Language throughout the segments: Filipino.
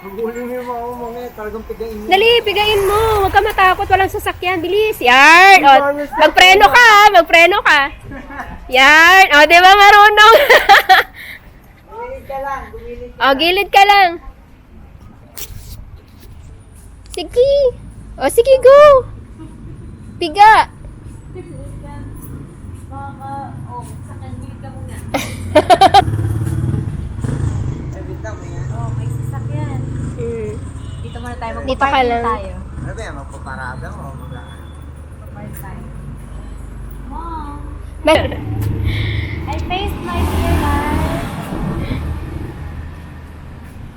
Magulong mo ako mamaya, talagang pigain mo. Dali, pigain mo. Huwag ka matakot, walang sasakyan. Bilis. Yarn. O, magpreno ka, magpreno ka. Yarn. O, di ba marunong? Gumilid ka lang, gumilid ka. O, gilid ka lang. Sige. O, sige, go. Piga. Sakyan, gilid ka muna. Sabit lang mo yan. May sasakyan. Dito muna tayo, Dito ka lang. tayo. Ano ba yan, magpaparada mo? Magpaparking tayo. Mom, Mer- I faced my fear life.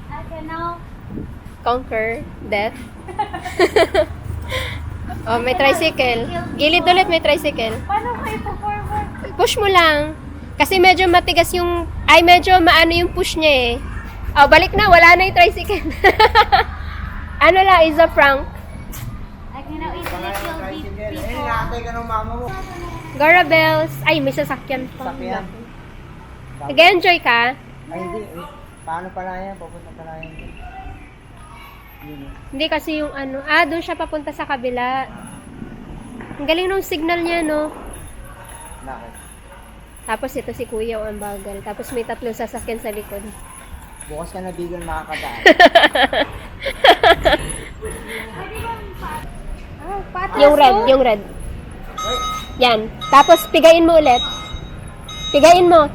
I can now Conquer death. Oh, may tricycle. Gilid ulit, may tricycle. paano kayo po-forward? Push mo lang. Kasi medyo matigas yung, ay medyo maano yung push niya eh. Oh, balik na, wala na yung tricycle. Ano lang, is a prank. I can now easily kill Eh, people. nakatay ka ng mama mo. Gora bells. Ay, may sasakyan pa. Sakyan. Nag-enjoy ka? Ay, hindi. Eh. Paano pala yan? Papunta pala yan. Yun eh. Hindi kasi yung ano, doon siya papunta sa kabila. Ang galing nung signal niya, no? Bakit? Tapos ito si Kuya, ang bagal. Tapos may tatlong sasakyan sa likod. Bukas ka na bigan makakadaan. Yung red, yung red. Ay, Yan. Tapos pigain mo ulit. Pigain mo.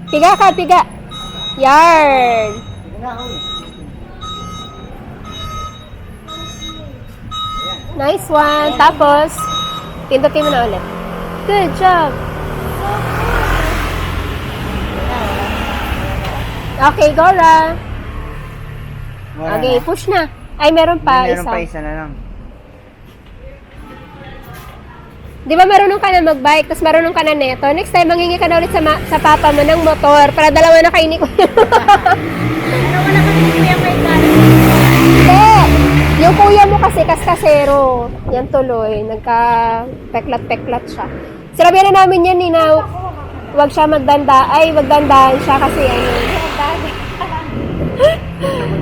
Piga ka, piga. Yarn. sige na, uy. Nice one. Tapos, pindutin mo na ulit. Good job. Okay, Gora. Wala Okay, na. push na. Ay, meron pa Meron isa. pa isa na lang. Di ba marunong ka na mag-bike, tapos marunong ka na neto? Next time, mangingi ka na ulit sa papa mo ng motor para dalawa na kayo ni Kuya. Pero wala ka din kuya may car. Hindi! Yung kuya mo kasi kaskasero. Yan tuloy. Nagka-peklat-peklat siya. Sinabihan na namin yan, Nina. Huwag siya magdandahan siya kasi ano.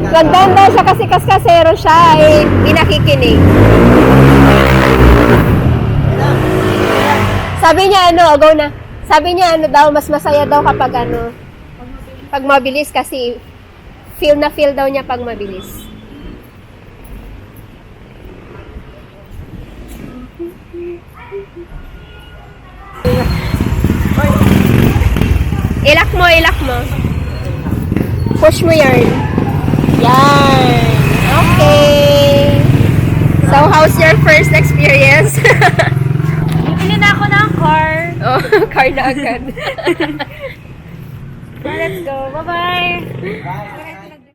Magdandahan siya kasi kaskasero siya. Eh, di nakikinig. Sabi niya ano, go na. Sabi niya ano daw, mas masaya daw kapag ano, pag mabilis kasi feel na feel daw niya pag mabilis. Ilak mo, ilak mo. Push mo yarn. Yarn. Okay. So, how's your first experience? Bibili na ako ng car. Oh, car na agad. Let's go. Bye-bye. Bye.